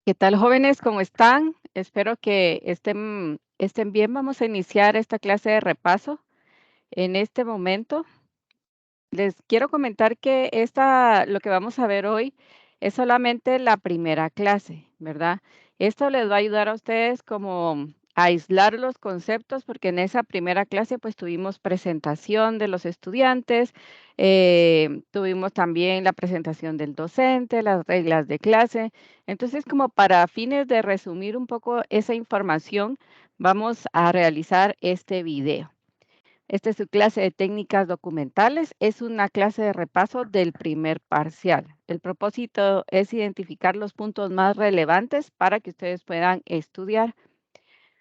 ¿Qué tal, jóvenes? ¿Cómo están? Espero que estén bien. Vamos a iniciar esta clase de repaso en este momento. Les quiero comentar que lo que vamos a ver hoy es solamente la primera clase, ¿verdad? Esto les va a ayudar a ustedes como a aislar los conceptos, porque en esa primera clase pues tuvimos presentación de los estudiantes, tuvimos también la presentación del docente, las reglas de clase. Entonces, como para fines de resumir un poco esa información, vamos a realizar este video. Esta es su clase de técnicas documentales. Es una clase de repaso del primer parcial. El propósito es identificar los puntos más relevantes para que ustedes puedan estudiar.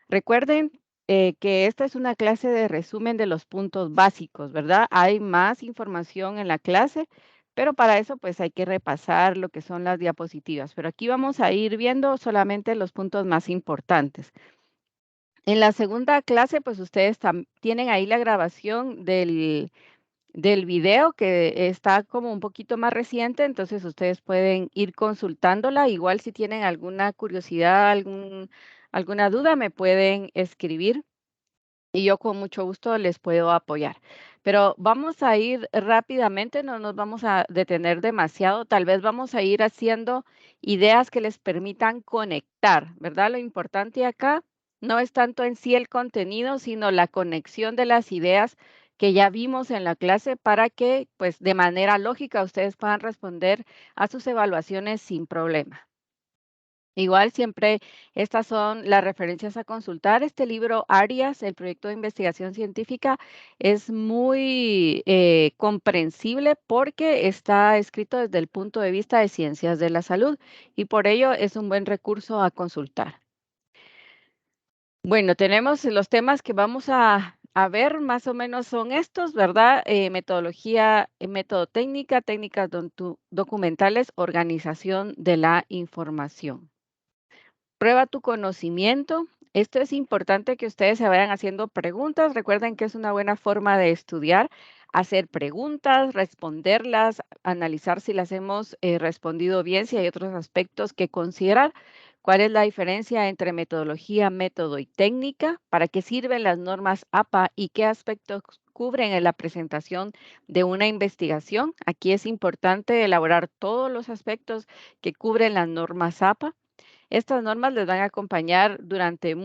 Recuerden que esta es una clase de resumen de los puntos básicos, ¿verdad? Hay más información en la clase, pero para eso pues hay que repasar lo que son las diapositivas. Pero aquí vamos a ir viendo solamente los puntos más importantes. En la segunda clase, pues ustedes tienen ahí la grabación del video que está como un poquito más reciente, entonces ustedes pueden ir consultándola. Igual si tienen alguna curiosidad, alguna duda, me pueden escribir y yo con mucho gusto les puedo apoyar. Pero vamos a ir rápidamente, no nos vamos a detener demasiado, tal vez vamos a ir haciendo ideas que les permitan conectar, ¿verdad? Lo importante acá no es tanto en sí el contenido, sino la conexión de las ideas que ya vimos en la clase para que, pues, de manera lógica ustedes puedan responder a sus evaluaciones sin problema. Igual siempre estas son las referencias a consultar. Este libro, Arias, el proyecto de investigación científica, es muy comprensible porque está escrito desde el punto de vista de ciencias de la salud y por ello es un buen recurso a consultar. Bueno, tenemos los temas que vamos a ver, más o menos son estos, ¿verdad? Metodología, método técnica, técnicas documentales, organización de la información. Prueba tu conocimiento. Esto es importante que ustedes se vayan haciendo preguntas. Recuerden que es una buena forma de estudiar, hacer preguntas, responderlas, analizar si las hemos respondido bien, si hay otros aspectos que considerar. ¿Cuál es la diferencia entre metodología, método y técnica? ¿Para qué sirven las normas APA y qué aspectos cubren en la presentación de una investigación? Aquí es importante elaborar todos los aspectos que cubren las normas APA. Estas normas les van a acompañar durante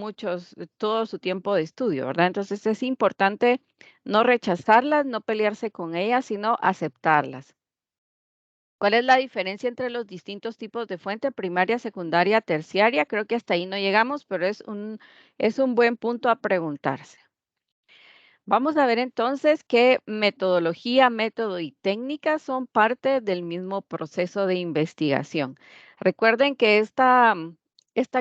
todo su tiempo de estudio, ¿verdad? Entonces es importante no rechazarlas, no pelearse con ellas, sino aceptarlas. ¿Cuál es la diferencia entre los distintos tipos de fuente, primaria, secundaria, terciaria? Creo que hasta ahí no llegamos, pero es un buen punto a preguntarse. Vamos a ver entonces que metodología, método y técnica son parte del mismo proceso de investigación. Recuerden que esta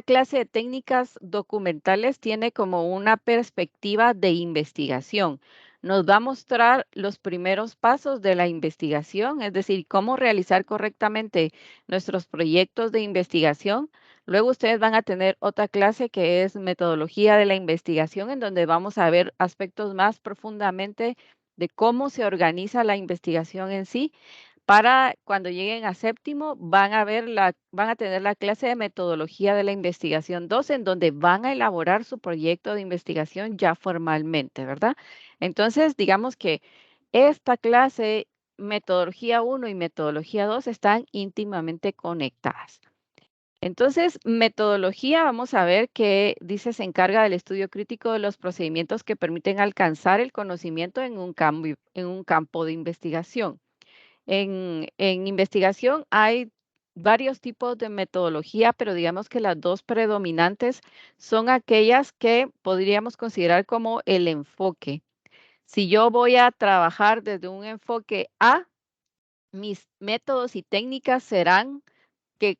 clase de técnicas documentales tiene como una perspectiva de investigación. Nos va a mostrar los primeros pasos de la investigación, es decir, cómo realizar correctamente nuestros proyectos de investigación. Luego ustedes van a tener otra clase que es metodología de la investigación, en donde vamos a ver aspectos más profundamente de cómo se organiza la investigación en sí. Para cuando lleguen a séptimo, van a tener la clase de metodología de la investigación 2, en donde van a elaborar su proyecto de investigación ya formalmente, ¿verdad? Entonces, digamos que esta clase, metodología 1 y metodología 2, están íntimamente conectadas. Entonces, metodología, vamos a ver que dice se encarga del estudio crítico de los procedimientos que permiten alcanzar el conocimiento en un campo de investigación. En investigación hay varios tipos de metodología, pero digamos que las dos predominantes son aquellas que podríamos considerar como el enfoque. Si yo voy a trabajar desde un enfoque A, mis métodos y técnicas serán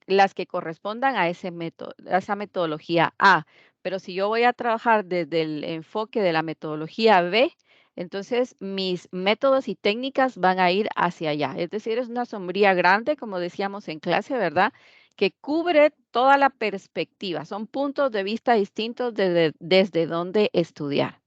las que correspondan a ese método, a esa metodología A. Pero si yo voy a trabajar desde el enfoque de la metodología B, entonces mis métodos y técnicas van a ir hacia allá. Es decir, es una sombría grande, como decíamos en clase, ¿verdad? Que cubre toda la perspectiva. Son puntos de vista distintos desde donde estudiar.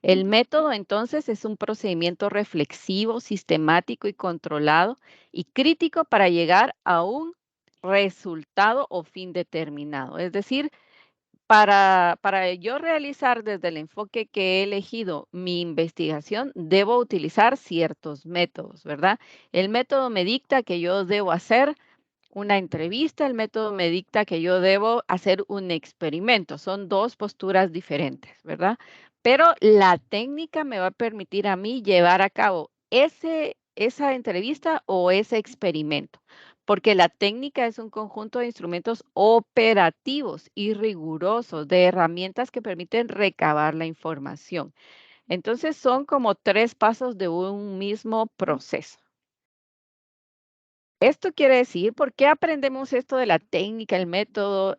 El método entonces es un procedimiento reflexivo, sistemático y controlado y crítico para llegar a un resultado o fin determinado. Es decir, para yo realizar desde el enfoque que he elegido mi investigación, debo utilizar ciertos métodos, ¿verdad? El método me dicta que yo debo hacer una entrevista, el método me dicta que yo debo hacer un experimento. Son dos posturas diferentes, ¿verdad? Pero la técnica me va a permitir a mí llevar a cabo esa entrevista o ese experimento, porque la técnica es un conjunto de instrumentos operativos y rigurosos, de herramientas que permiten recabar la información. Entonces son como tres pasos de un mismo proceso. Esto quiere decir, ¿por qué aprendemos esto de la técnica, el método?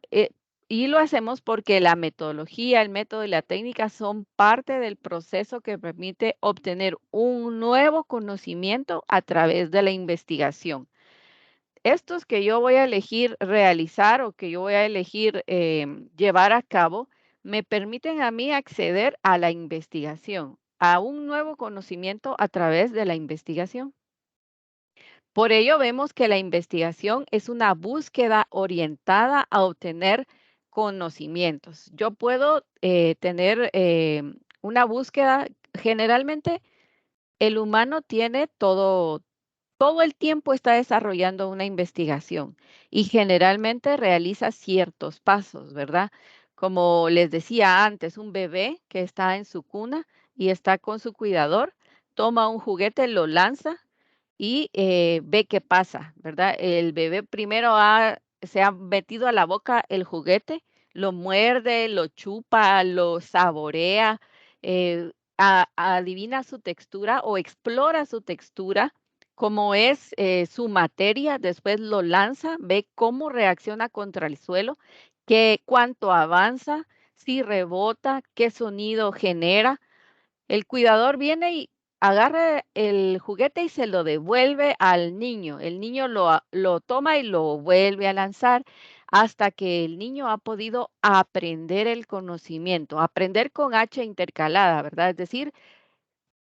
Y lo hacemos porque la metodología, el método y la técnica son parte del proceso que permite obtener un nuevo conocimiento a través de la investigación. Estos que yo voy a elegir realizar o que yo voy a elegir llevar a cabo, me permiten a mí acceder a la investigación, a un nuevo conocimiento a través de la investigación. Por ello, vemos que la investigación es una búsqueda orientada a obtener conocimientos. Yo puedo tener una búsqueda, generalmente el humano tiene todo el tiempo está desarrollando una investigación y generalmente realiza ciertos pasos, ¿verdad? Como les decía antes, un bebé que está en su cuna y está con su cuidador, toma un juguete, lo lanza y ve qué pasa, ¿verdad? El bebé primero se ha metido a la boca el juguete, lo muerde, lo chupa, lo saborea, adivina su textura o explora su textura, cómo es su materia, después lo lanza, ve cómo reacciona contra el suelo, cuánto avanza, si rebota, qué sonido genera. El cuidador viene y agarra el juguete y se lo devuelve al niño. El niño lo toma y lo vuelve a lanzar hasta que el niño ha podido aprender el conocimiento, aprender con H intercalada, ¿verdad? Es decir,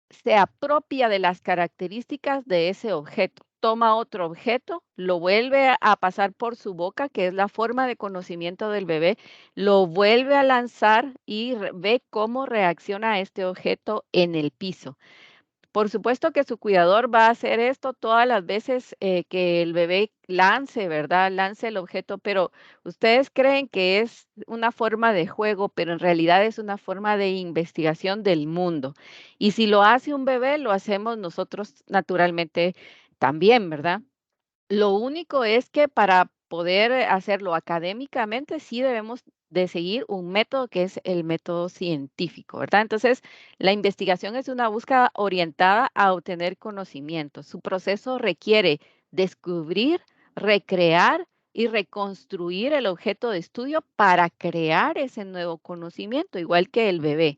se apropia de las características de ese objeto. Toma otro objeto, lo vuelve a pasar por su boca, que es la forma de conocimiento del bebé, lo vuelve a lanzar y ve cómo reacciona a este objeto en el piso. Por supuesto que su cuidador va a hacer esto todas las veces que el bebé lance, ¿verdad? Lance el objeto, pero ustedes creen que es una forma de juego, pero en realidad es una forma de investigación del mundo. Y si lo hace un bebé, lo hacemos nosotros naturalmente también, ¿verdad? Lo único es que para poder hacerlo académicamente, sí debemos de seguir un método que es el método científico, ¿verdad? Entonces, la investigación es una búsqueda orientada a obtener conocimiento. Su proceso requiere descubrir, recrear y reconstruir el objeto de estudio para crear ese nuevo conocimiento, igual que el bebé.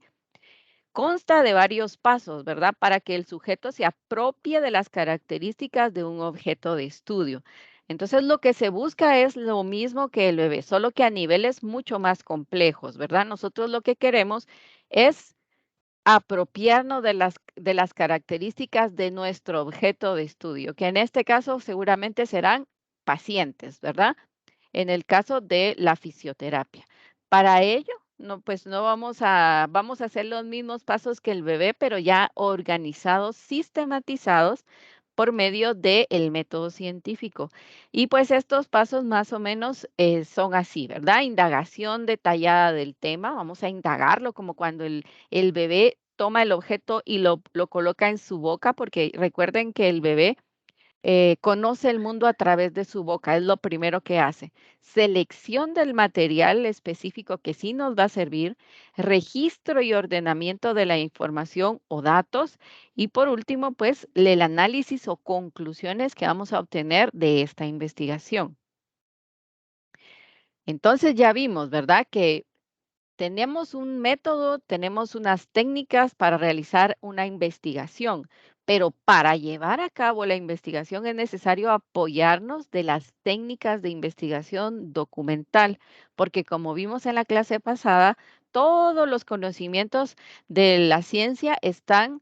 Consta de varios pasos, ¿verdad? Para que el sujeto se apropie de las características de un objeto de estudio. Entonces, lo que se busca es lo mismo que el bebé, solo que a niveles mucho más complejos, ¿verdad? Nosotros lo que queremos es apropiarnos de las características de nuestro objeto de estudio, que en este caso seguramente serán pacientes, ¿verdad? En el caso de la fisioterapia. Para ello, no, pues no vamos a hacer los mismos pasos que el bebé, pero ya organizados, sistematizados por medio del método científico. Y pues estos pasos más o menos son así, ¿verdad? Indagación detallada del tema, vamos a indagarlo como cuando el bebé toma el objeto y lo coloca en su boca, porque recuerden que el bebé conoce el mundo a través de su boca, es lo primero que hace. Selección del material específico que sí nos va a servir, registro y ordenamiento de la información o datos y por último, pues el análisis o conclusiones que vamos a obtener de esta investigación. Entonces ya vimos, ¿verdad? Que tenemos un método, tenemos unas técnicas para realizar una investigación, pero para llevar a cabo la investigación es necesario apoyarnos de las técnicas de investigación documental, porque como vimos en la clase pasada, todos los conocimientos de la ciencia están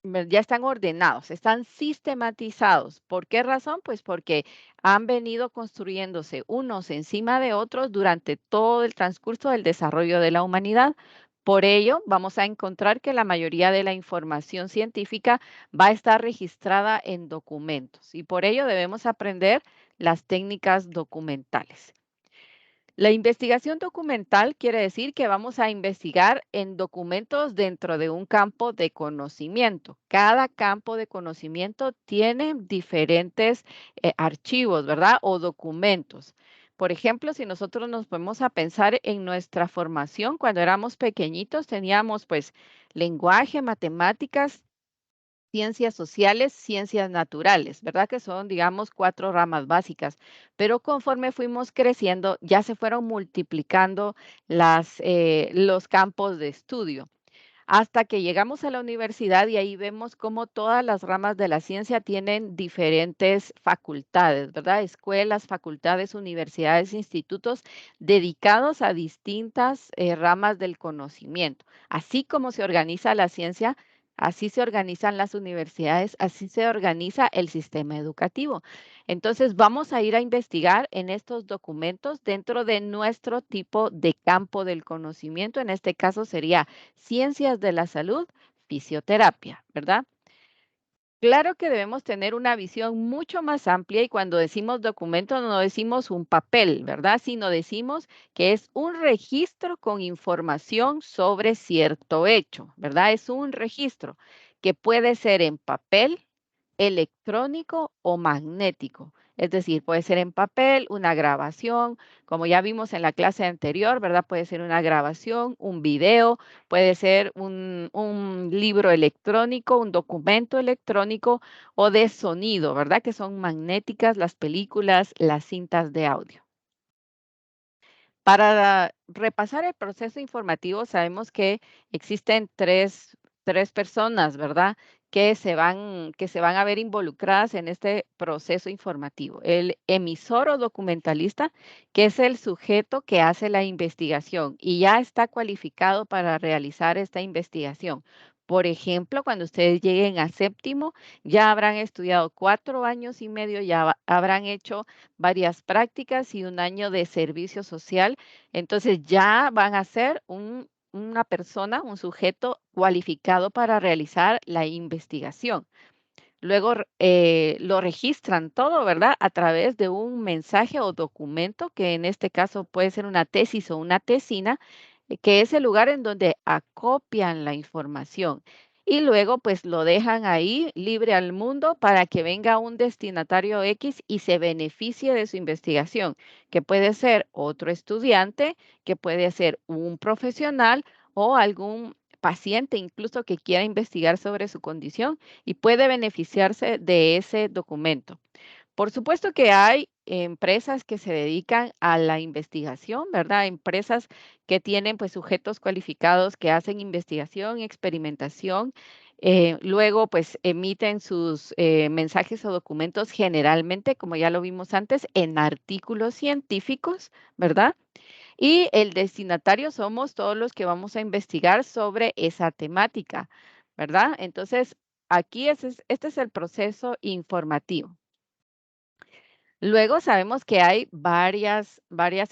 Ya están ordenados, están sistematizados. ¿Por qué razón? Pues porque han venido construyéndose unos encima de otros durante todo el transcurso del desarrollo de la humanidad. Por ello, vamos a encontrar que la mayoría de la información científica va a estar registrada en documentos y por ello debemos aprender las técnicas documentales. La investigación documental quiere decir que vamos a investigar en documentos dentro de un campo de conocimiento. Cada campo de conocimiento tiene diferentes archivos, ¿verdad? O documentos. Por ejemplo, si nosotros nos ponemos a pensar en nuestra formación, cuando éramos pequeñitos teníamos pues lenguaje, matemáticas, ciencias sociales, ciencias naturales, ¿verdad? Que son, digamos, cuatro ramas básicas. Pero conforme fuimos creciendo, ya se fueron multiplicando los campos de estudio hasta que llegamos a la universidad y ahí vemos cómo todas las ramas de la ciencia tienen diferentes facultades, ¿verdad? Escuelas, facultades, universidades, institutos dedicados a distintas ramas del conocimiento. Así como se organiza la ciencia, así se organizan las universidades, así se organiza el sistema educativo. Entonces, vamos a ir a investigar en estos documentos dentro de nuestro tipo de campo del conocimiento. En este caso sería ciencias de la salud, fisioterapia, ¿verdad? Claro que debemos tener una visión mucho más amplia y cuando decimos documento no decimos un papel, ¿verdad? Sino decimos que es un registro con información sobre cierto hecho, ¿verdad? Es un registro que puede ser en papel, electrónico o magnético. Es decir, puede ser en papel, una grabación, como ya vimos en la clase anterior, ¿verdad? Puede ser una grabación, un video, puede ser un libro electrónico, un documento electrónico o de sonido, ¿verdad? Que son magnéticas las películas, las cintas de audio. Para repasar el proceso informativo, sabemos que existen tres personas, ¿verdad? Que se van a ver involucradas en este proceso informativo. El emisor o documentalista, que es el sujeto que hace la investigación y ya está cualificado para realizar esta investigación. Por ejemplo, cuando ustedes lleguen a séptimo, ya habrán estudiado 4 años y medio, ya habrán hecho varias prácticas y un año de servicio social, entonces ya van a ser una persona, un sujeto cualificado para realizar la investigación. Luego lo registran todo, ¿verdad? A través de un mensaje o documento, que en este caso puede ser una tesis o una tesina, que es el lugar en donde acopian la información. Y luego pues lo dejan ahí libre al mundo para que venga un destinatario X y se beneficie de su investigación, que puede ser otro estudiante, que puede ser un profesional o algún paciente incluso que quiera investigar sobre su condición y puede beneficiarse de ese documento. Por supuesto que hay empresas que se dedican a la investigación, ¿verdad? Empresas que tienen pues sujetos cualificados que hacen investigación, experimentación, luego pues emiten sus mensajes o documentos generalmente, como ya lo vimos antes, en artículos científicos, ¿verdad? Y el destinatario somos todos los que vamos a investigar sobre esa temática, ¿verdad? Entonces, aquí este es el proceso informativo. Luego sabemos que hay varias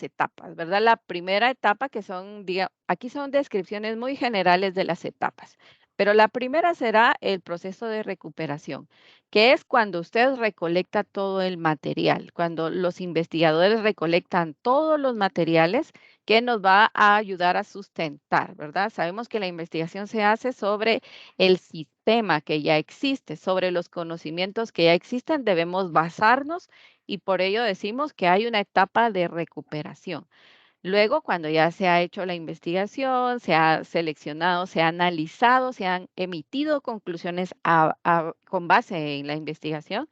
etapas, ¿verdad? La primera etapa que son, aquí son descripciones muy generales de las etapas, pero la primera será el proceso de recuperación, que es cuando usted recolecta todo el material, cuando los investigadores recolectan todos los materiales que nos va a ayudar a sustentar, ¿verdad? Sabemos que la investigación se hace sobre el sistema que ya existe, sobre los conocimientos que ya existen, debemos basarnos y por ello decimos que hay una etapa de recuperación. Luego, cuando ya se ha hecho la investigación, se ha seleccionado, se ha analizado, se han emitido conclusiones con base en la investigación,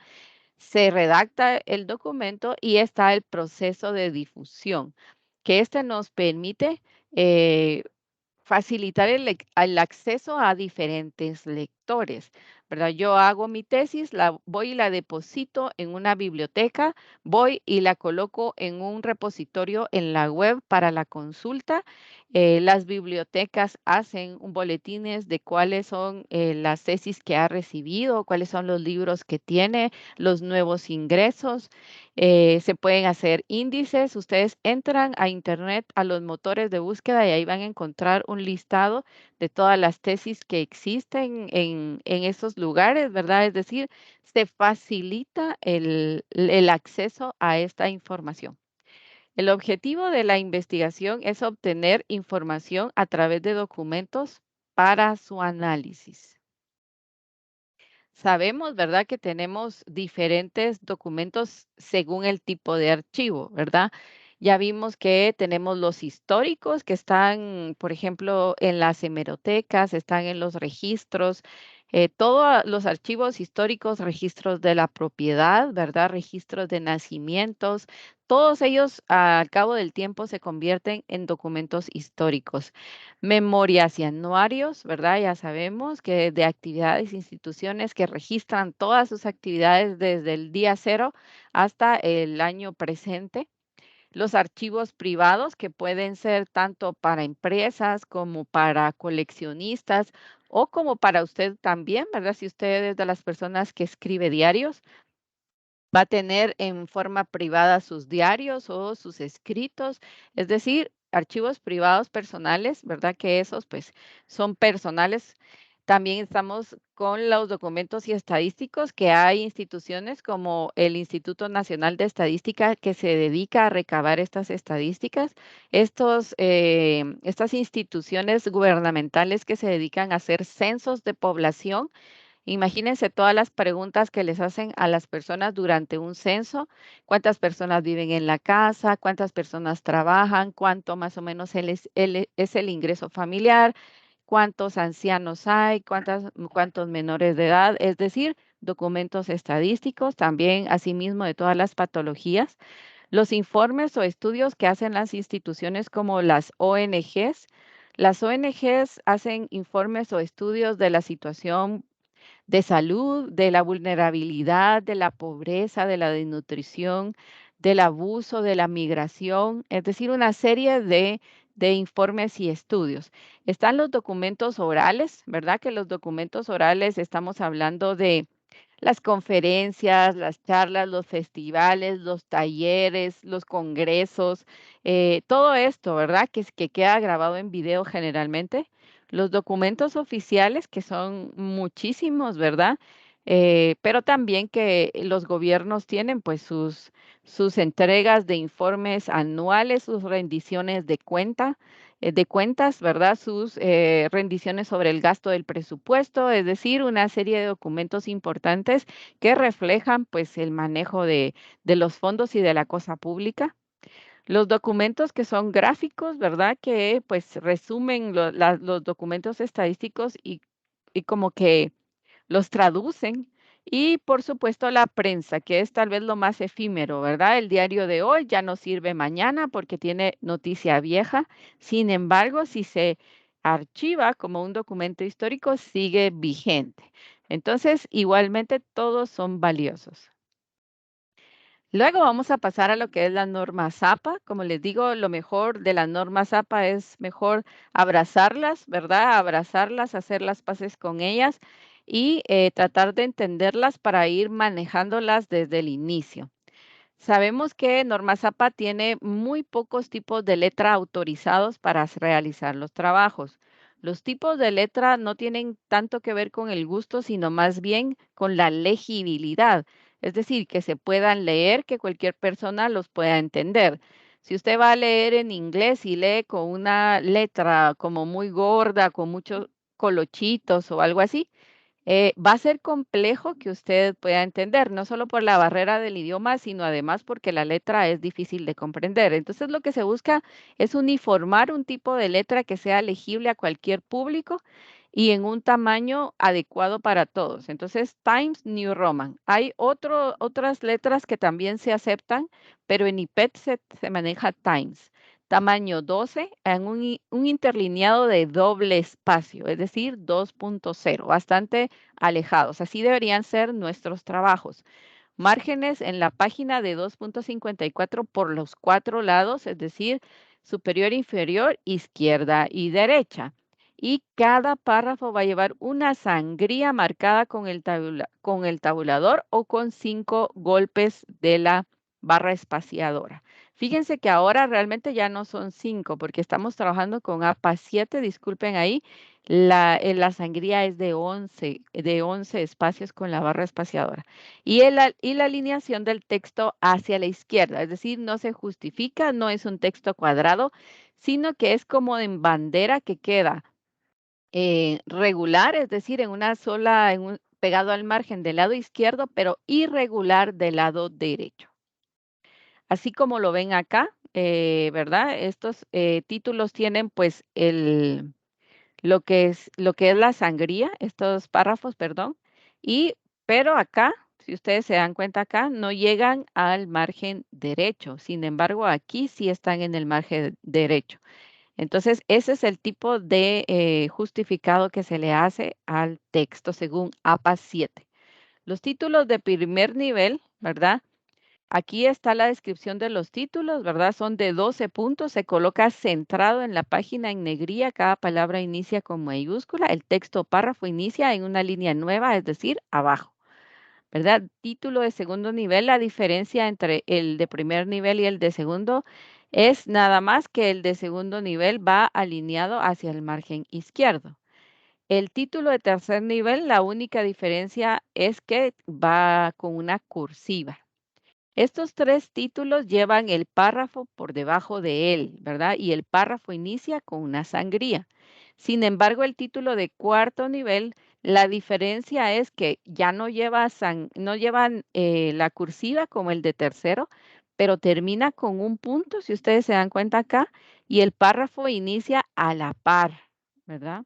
se redacta el documento y está el proceso de difusión, que este nos permite eh, facilitar el acceso a diferentes lectores, ¿verdad? Yo hago mi tesis, la voy y la deposito en una biblioteca, voy y la coloco en un repositorio en la web para la consulta. Las bibliotecas hacen un boletines de cuáles son las tesis que ha recibido, cuáles son los libros que tiene, los nuevos ingresos. Se pueden hacer índices. Ustedes entran a internet, a los motores de búsqueda y ahí van a encontrar un listado de todas las tesis que existen en esos lugares, ¿verdad? Es decir, se facilita el acceso a esta información. El objetivo de la investigación es obtener información a través de documentos para su análisis. Sabemos, ¿verdad?, que tenemos diferentes documentos según el tipo de archivo, ¿verdad? Ya vimos que tenemos los históricos que están, por ejemplo, en las hemerotecas, están en los registros, todos los archivos históricos, registros de la propiedad, ¿verdad? Registros de nacimientos, todos ellos al cabo del tiempo se convierten en documentos históricos. Memorias y anuarios, ¿verdad? Ya sabemos que de actividades, instituciones que registran todas sus actividades desde el día cero hasta el año presente. Los archivos privados que pueden ser tanto para empresas como para coleccionistas o como para usted también, ¿verdad? Si usted es de las personas que escribe diarios, va a tener en forma privada sus diarios o sus escritos, es decir, archivos privados personales, ¿verdad? Que esos pues son personales. También estamos con los documentos y estadísticos, que hay instituciones como el Instituto Nacional de Estadística que se dedica a recabar estas estadísticas. Estas instituciones gubernamentales que se dedican a hacer censos de población. Imagínense todas las preguntas que les hacen a las personas durante un censo, cuántas personas viven en la casa, cuántas personas trabajan, cuánto más o menos es el ingreso familiar, cuántos ancianos hay, cuántos menores de edad, es decir, documentos estadísticos, también asimismo de todas las patologías, los informes o estudios que hacen las instituciones como las ONGs. Las ONGs hacen informes o estudios de la situación de salud, de la vulnerabilidad, de la pobreza, de la desnutrición, del abuso, de la migración, es decir, una serie de informes y estudios. Están los documentos orales, ¿verdad? Que los documentos orales estamos hablando de las conferencias, las charlas, los festivales, los talleres, los congresos, todo esto, ¿verdad? Que queda grabado en video generalmente. Los documentos oficiales, que son muchísimos, ¿verdad? Pero también que los gobiernos tienen pues sus entregas de informes anuales, sus rendiciones de cuentas, ¿verdad? Sus rendiciones sobre el gasto del presupuesto, es decir, una serie de documentos importantes que reflejan pues el manejo de los fondos y de la cosa pública. Los documentos que son gráficos, ¿verdad? Que pues resumen los documentos estadísticos y como que los traducen. Y por supuesto la prensa, que es tal vez lo más efímero, ¿verdad? El diario de hoy ya no sirve mañana porque tiene noticia vieja. Sin embargo, si se archiva como un documento histórico, sigue vigente. Entonces, igualmente todos son valiosos. Luego vamos a pasar a lo que es la norma ZAPA. Como les digo, lo mejor de la norma ZAPA es mejor abrazarlas, ¿verdad? Abrazarlas, hacer las paces con ellas y tratar de entenderlas para ir manejándolas desde el inicio. Sabemos que Norma Zapa tiene muy pocos tipos de letra autorizados para realizar los trabajos. Los tipos de letra no tienen tanto que ver con el gusto, sino más bien con la legibilidad, es decir, que se puedan leer, que cualquier persona los pueda entender. Si usted va a leer en inglés y lee con una letra como muy gorda, con muchos colochitos o algo así, va a ser complejo que usted pueda entender, no solo por la barrera del idioma, sino además porque la letra es difícil de comprender. Entonces, lo que se busca es uniformar un tipo de letra que sea legible a cualquier público y en un tamaño adecuado para todos. Entonces, Times New Roman. Hay otras letras que también se aceptan, pero en IPET se maneja Times. tamaño 12 en un interlineado de doble espacio, es decir, 2.0, bastante alejados. Así deberían ser nuestros trabajos. Márgenes en la página de 2.54 por los 4 lados, es decir, superior, inferior, izquierda y derecha. Y cada párrafo va a llevar una sangría marcada con el tabulador o con 5 golpes de la barra espaciadora. Fíjense que ahora realmente ya no son 5 porque estamos trabajando con APA 7, disculpen ahí, la sangría es de 11 espacios con la barra espaciadora. Y la alineación del texto hacia la izquierda, es decir, no se justifica, no es un texto cuadrado, sino que es como en bandera que queda regular, es decir, en una sola, pegado al margen del lado izquierdo, pero irregular del lado derecho. Así como lo ven acá, ¿verdad? Estos títulos tienen pues lo que es la sangría, estos párrafos, perdón, y pero acá, si ustedes se dan cuenta acá, no llegan al margen derecho. Sin embargo, aquí sí están en el margen derecho. Entonces, ese es el tipo de justificado que se le hace al texto según APA 7. Los títulos de primer nivel, ¿verdad? Aquí está la descripción de los títulos, ¿verdad? Son de 12 puntos, se coloca centrado en la página en negrilla, cada palabra inicia con mayúscula, el texto o párrafo inicia en una línea nueva, es decir, abajo, ¿verdad? Título de segundo nivel, la diferencia entre el de primer nivel y el de segundo es nada más que el de segundo nivel va alineado hacia el margen izquierdo. El título de tercer nivel, la única diferencia es que va con una cursiva. Estos 3 títulos llevan el párrafo por debajo de él, ¿verdad? Y el párrafo inicia con una sangría. Sin embargo, el título de cuarto nivel, la diferencia es que ya no llevan la cursiva como el de tercero, pero termina con un punto, si ustedes se dan cuenta acá, y el párrafo inicia a la par, ¿verdad?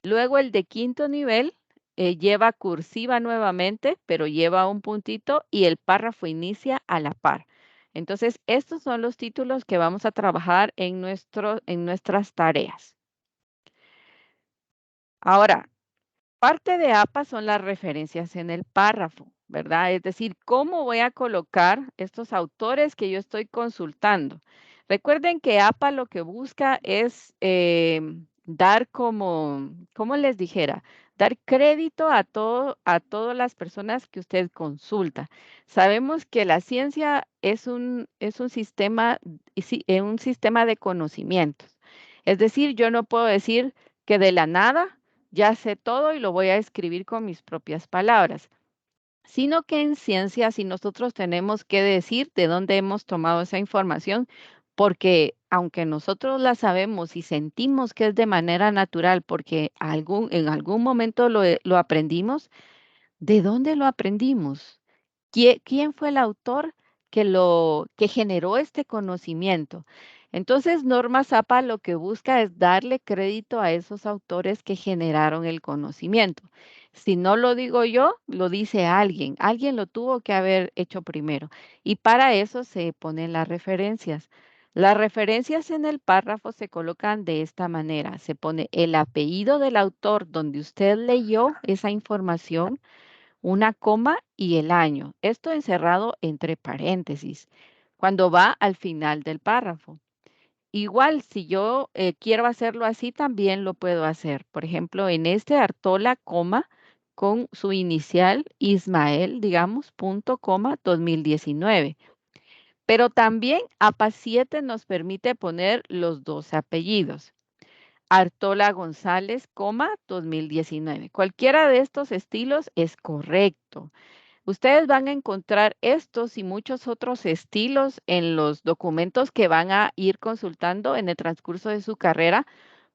Luego el de quinto nivel lleva cursiva nuevamente, pero lleva un puntito y el párrafo inicia a la par. Entonces, estos son los títulos que vamos a trabajar en nuestras tareas. Ahora, parte de APA son las referencias en el párrafo, ¿verdad? Es decir, ¿cómo voy a colocar estos autores que yo estoy consultando? Recuerden que APA lo que busca es dar como les dijera, dar crédito a todas las personas que usted consulta. Sabemos que la ciencia es un sistema, un sistema de conocimientos. Es decir, yo no puedo decir que de la nada ya sé todo y lo voy a escribir con mis propias palabras, sino que en ciencia si nosotros tenemos que decir de dónde hemos tomado esa información, porque aunque nosotros la sabemos y sentimos que es de manera natural, porque en algún momento lo aprendimos, ¿de dónde lo aprendimos? ¿Quién fue el autor que generó este conocimiento? Entonces, Norma Zappa lo que busca es darle crédito a esos autores que generaron el conocimiento. Si no lo digo yo, lo dice alguien. Alguien lo tuvo que haber hecho primero. Y para eso se ponen las referencias. Las referencias en el párrafo se colocan de esta manera. Se pone el apellido del autor donde usted leyó esa información, una coma y el año. Esto encerrado entre paréntesis, cuando va al final del párrafo. Igual, si yo quiero hacerlo así, también lo puedo hacer. Por ejemplo, en este Artola, coma, con su inicial Ismael, digamos, punto, coma, 2019. Pero también APA 7 nos permite poner los dos apellidos. Artola González, coma, 2019. Cualquiera de estos estilos es correcto. Ustedes van a encontrar estos y muchos otros estilos en los documentos que van a ir consultando en el transcurso de su carrera,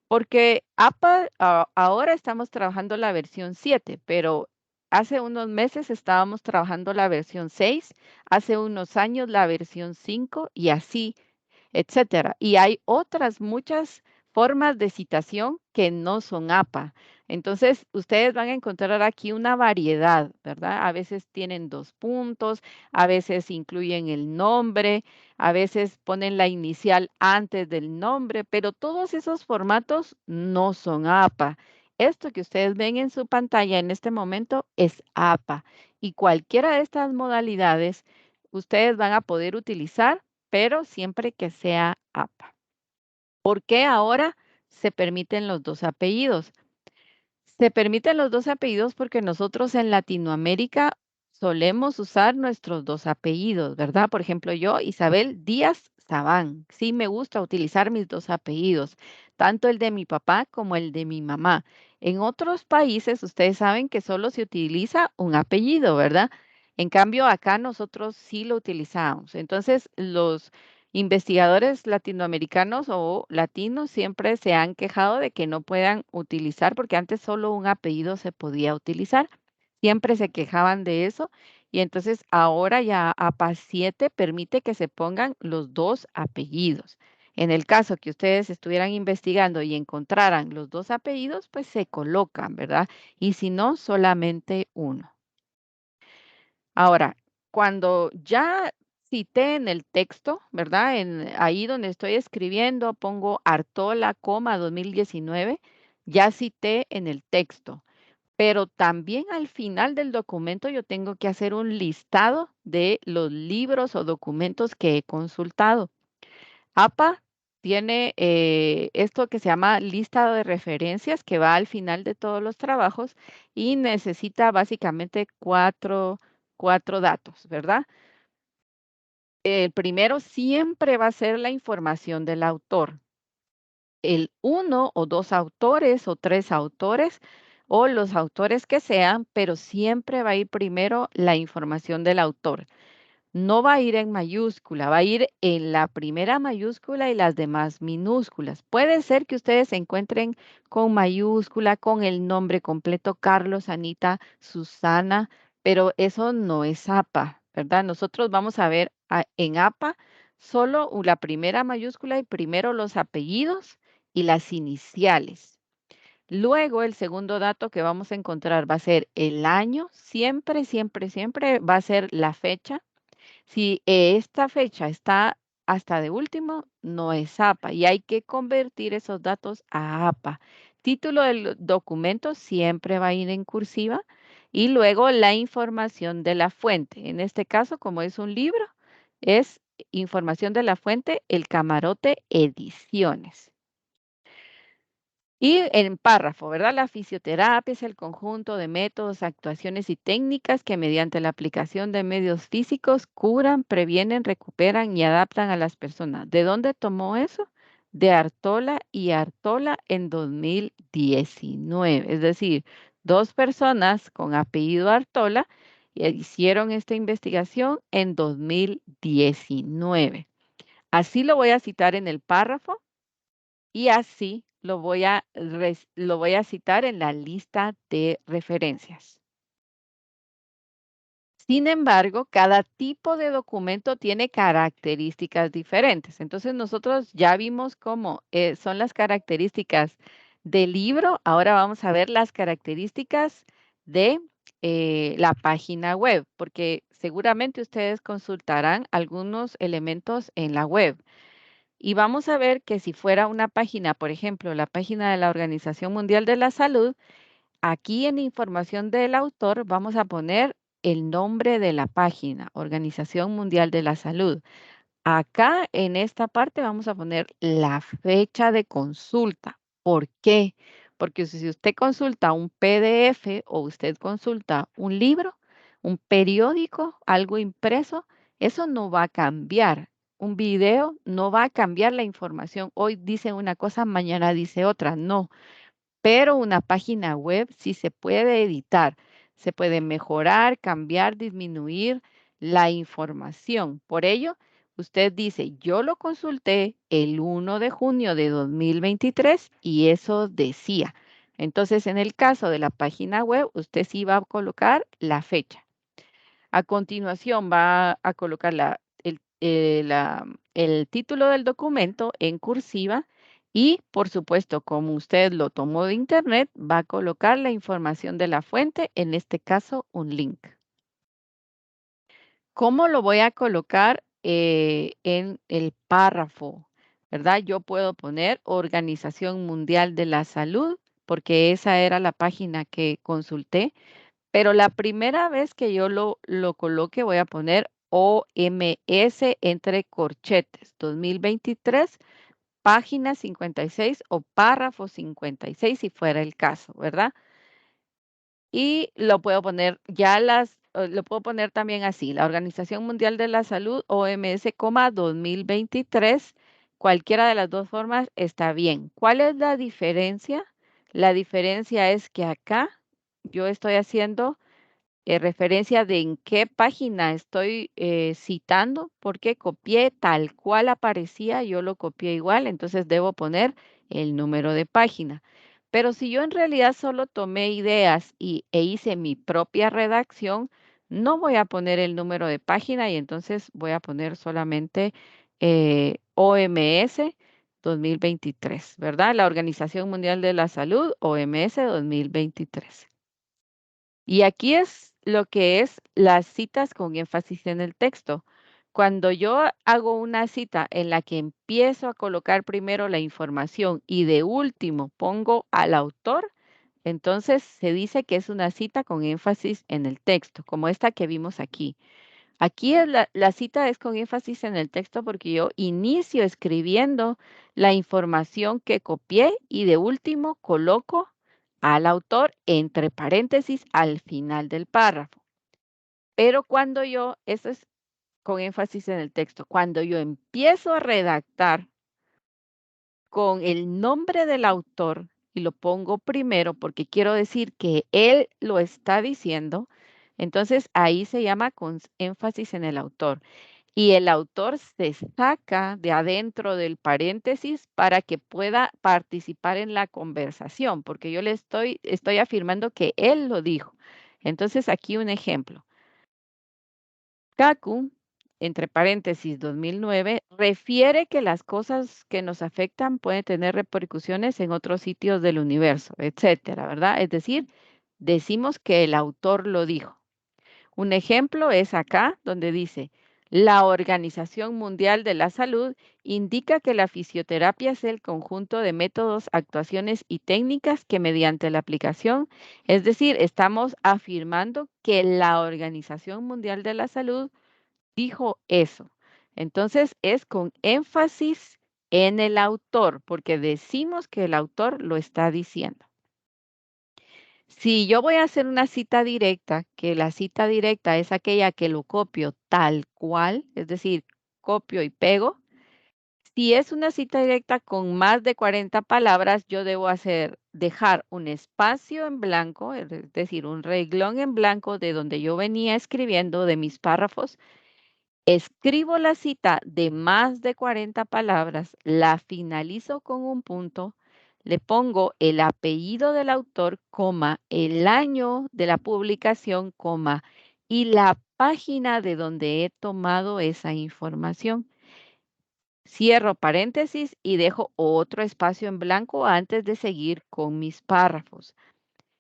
porque ahora estamos trabajando la versión 7, pero hace unos meses estábamos trabajando la versión 6, hace unos años la versión 5 y así, etcétera. Y hay otras muchas formas de citación que no son APA. Entonces, ustedes van a encontrar aquí una variedad, ¿verdad? A veces tienen 2 puntos, a veces incluyen el nombre, a veces ponen la inicial antes del nombre, pero todos esos formatos no son APA. Esto que ustedes ven en su pantalla en este momento es APA y cualquiera de estas modalidades ustedes van a poder utilizar, pero siempre que sea APA. ¿Por qué ahora se permiten los 2 apellidos? Se permiten los 2 apellidos porque nosotros en Latinoamérica solemos usar nuestros 2 apellidos, ¿verdad? Por ejemplo, yo, Isabel Díaz Sabán, sí me gusta utilizar mis 2 apellidos, tanto el de mi papá como el de mi mamá. En otros países, ustedes saben que solo se utiliza un apellido, ¿verdad? En cambio, acá nosotros sí lo utilizamos. Entonces, los investigadores latinoamericanos o latinos siempre se han quejado de que no puedan utilizar, porque antes solo un apellido se podía utilizar. Siempre se quejaban de eso y entonces ahora ya APA 7 permite que se pongan los 2 apellidos. En el caso que ustedes estuvieran investigando y encontraran los 2 apellidos, pues se colocan, ¿verdad? Y si no, solamente uno. Ahora, cuando ya cité en el texto, ¿verdad? Ahí donde estoy escribiendo, pongo Artola, 2019, ya cité en el texto, pero también al final del documento yo tengo que hacer un listado de los libros o documentos que he consultado. APA tiene esto que se llama lista de referencias que va al final de todos los trabajos y necesita básicamente cuatro datos, ¿verdad? El primero siempre va a ser la información del autor. El uno o dos autores o tres autores o los autores que sean, pero siempre va a ir primero la información del autor. No va a ir en mayúscula, va a ir en la primera mayúscula y las demás minúsculas. Puede ser que ustedes se encuentren con mayúscula, con el nombre completo, Carlos, Anita, Susana, pero eso no es APA, ¿verdad? Nosotros vamos a ver en APA solo la primera mayúscula y primero los apellidos y las iniciales. Luego, el segundo dato que vamos a encontrar va a ser el año, siempre, siempre, siempre va a ser la fecha. Si esta fecha está hasta de último, no es APA y hay que convertir esos datos a APA. Título del documento siempre va a ir en cursiva y luego la información de la fuente. En este caso, como es un libro, es información de la fuente, el camarote ediciones. Y en párrafo, ¿verdad? La fisioterapia es el conjunto de métodos, actuaciones y técnicas que mediante la aplicación de medios físicos curan, previenen, recuperan y adaptan a las personas. ¿De dónde tomó eso? De Artola y Artola en 2019. Es decir, dos personas con apellido Artola hicieron esta investigación en 2019. Así lo voy a citar en el párrafo y así lo voy a citar en la lista de referencias. Sin embargo, cada tipo de documento tiene características diferentes. Entonces, nosotros ya vimos cómo son las características del libro. Ahora vamos a ver las características de la página web, porque seguramente ustedes consultarán algunos elementos en la web. Y vamos a ver que si fuera una página, por ejemplo, la página de la Organización Mundial de la Salud, aquí en información del autor vamos a poner el nombre de la página, Organización Mundial de la Salud. Acá en esta parte vamos a poner la fecha de consulta. ¿Por qué? Porque si usted consulta un PDF o usted consulta un libro, un periódico, algo impreso, eso no va a cambiar. Un video no va a cambiar la información. Hoy dice una cosa, mañana dice otra. No, pero una página web sí se puede editar, se puede mejorar, cambiar, disminuir la información. Por ello, usted dice, yo lo consulté el 1 de junio de 2023 y eso decía. Entonces, en el caso de la página web, usted sí va a colocar la fecha. A continuación, va a colocar el título del documento en cursiva Y, por supuesto, como usted lo tomó de Internet, va a colocar la información de la fuente, en este caso, un link. ¿Cómo lo voy a colocar en el párrafo? ¿Verdad? Yo puedo poner Organización Mundial de la Salud, porque esa era la página que consulté, pero la primera vez que yo lo coloque voy a poner OMS entre corchetes 2023, página 56 o párrafo 56 si fuera el caso, ¿verdad? Y lo puedo poner lo puedo poner también así, la Organización Mundial de la Salud, OMS, 2023, cualquiera de las 2 formas está bien. ¿Cuál es la diferencia? La diferencia es que acá yo estoy haciendo referencia de en qué página estoy citando, porque copié tal cual aparecía, yo lo copié igual, entonces debo poner el número de página. Pero si yo en realidad solo tomé ideas e hice mi propia redacción, no voy a poner el número de página y entonces voy a poner solamente OMS 2023, ¿verdad? La Organización Mundial de la Salud, OMS 2023. Y aquí es lo que es las citas con énfasis en el texto. Cuando yo hago una cita en la que empiezo a colocar primero la información y de último pongo al autor, entonces se dice que es una cita con énfasis en el texto, como esta que vimos aquí. Aquí es la cita es con énfasis en el texto porque yo inicio escribiendo la información que copié y de último coloco al autor entre paréntesis al final del párrafo. Pero eso es con énfasis en el texto, cuando yo empiezo a redactar con el nombre del autor y lo pongo primero porque quiero decir que él lo está diciendo, entonces ahí se llama con énfasis en el autor. Y el autor se saca de adentro del paréntesis para que pueda participar en la conversación, porque yo estoy afirmando que él lo dijo. Entonces, aquí un ejemplo. Kaku, entre paréntesis 2009, refiere que las cosas que nos afectan pueden tener repercusiones en otros sitios del universo, etcétera, ¿verdad? Es decir, decimos que el autor lo dijo. Un ejemplo es acá, donde dice, la Organización Mundial de la Salud indica que la fisioterapia es el conjunto de métodos, actuaciones y técnicas que mediante la aplicación, es decir, estamos afirmando que la Organización Mundial de la Salud dijo eso. Entonces es con énfasis en el autor, porque decimos que el autor lo está diciendo. Si yo voy a hacer una cita directa, que la cita directa es aquella que lo copio tal cual, es decir, copio y pego. Si es una cita directa con más de 40 palabras, yo debo dejar un espacio en blanco, es decir, un reglón en blanco de donde yo venía escribiendo de mis párrafos. Escribo la cita de más de 40 palabras, la finalizo con un punto, le pongo el apellido del autor, coma, el año de la publicación, coma, y la página de donde he tomado esa información. Cierro paréntesis y dejo otro espacio en blanco antes de seguir con mis párrafos.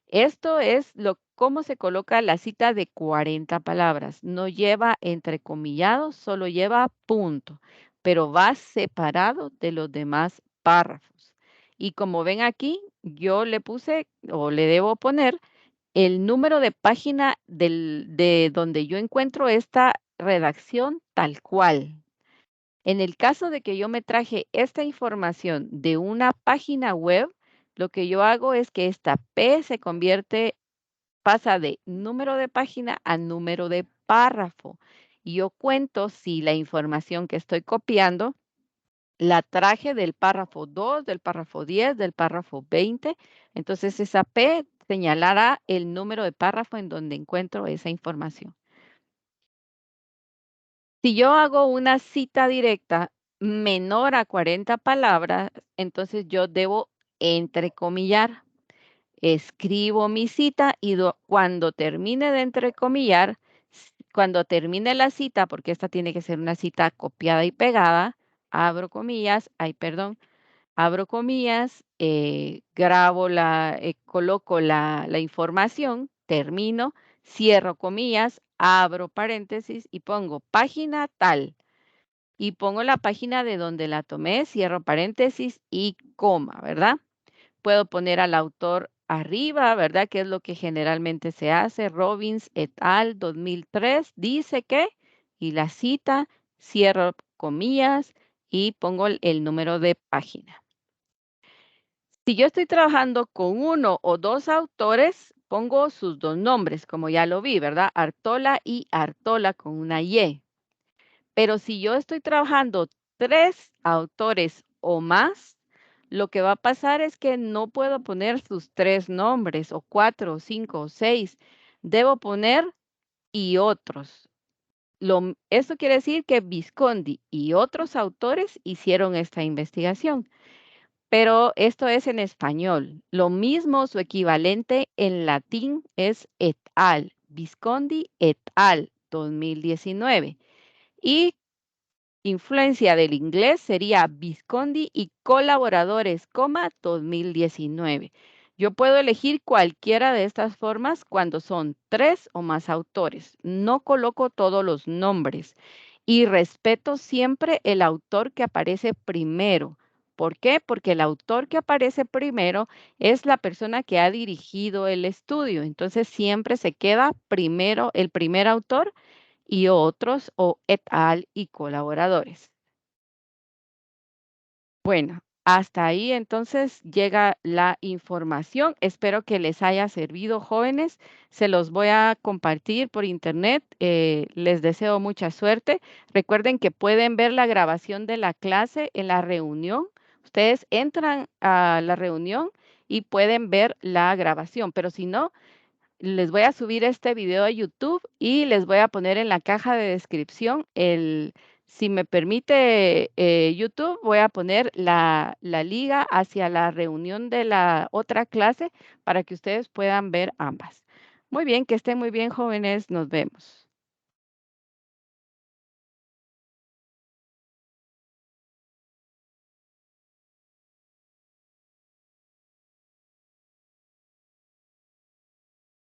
Esto es cómo se coloca la cita de 40 palabras. No lleva entrecomillados, solo lleva punto, pero va separado de los demás párrafos. Y como ven aquí, yo le puse o le debo poner el número de página de donde yo encuentro esta redacción tal cual. En el caso de que yo me traje esta información de una página web, lo que yo hago es que esta P pasa de número de página a número de párrafo. Y yo cuento si la información que estoy copiando la traje del párrafo 2, del párrafo 10, del párrafo 20. Entonces esa P señalará el número de párrafo en donde encuentro esa información. Si yo hago una cita directa menor a 40 palabras, entonces yo debo entrecomillar. Escribo mi cita y cuando termine de entrecomillar, cuando termine la cita, porque esta tiene que ser una cita copiada y pegada, abro comillas, ay, perdón, abro comillas, grabo coloco la información, termino, cierro comillas, abro paréntesis y pongo página tal. Y pongo la página de donde la tomé, cierro paréntesis y coma, ¿verdad? Puedo poner al autor arriba, ¿verdad? Que es lo que generalmente se hace. Robbins et al. 2003 dice que, y la cita, cierro comillas y pongo el número de página. Si yo estoy trabajando con uno o dos autores, pongo sus dos nombres, como ya lo vi, ¿verdad? Artola y Artola con una Y. Pero si yo estoy trabajando 3 autores o más, lo que va a pasar es que no puedo poner sus 3 nombres, o 4 o 5 o 6. Debo poner y otros. Esto quiere decir que Visconti y otros autores hicieron esta investigación, pero esto es en español. Lo mismo, su equivalente en latín es et al. Visconti et al. 2019. Y influencia del inglés sería Visconti y colaboradores, 2019. Yo puedo elegir cualquiera de estas formas cuando son 3 o más autores. No coloco todos los nombres y respeto siempre el autor que aparece primero. ¿Por qué? Porque el autor que aparece primero es la persona que ha dirigido el estudio. Entonces siempre se queda primero el primer autor y otros o et al y colaboradores. Bueno, hasta ahí entonces llega la información. Espero que les haya servido, jóvenes. Se los voy a compartir por internet. Les deseo mucha suerte. Recuerden que pueden ver la grabación de la clase en la reunión. Ustedes entran a la reunión y pueden ver la grabación, pero si no, les voy a subir este video a YouTube y les voy a poner en la caja de descripción si me permite YouTube, voy a poner la liga hacia la reunión de la otra clase para que ustedes puedan ver ambas. Muy bien, que estén muy bien, jóvenes. Nos vemos.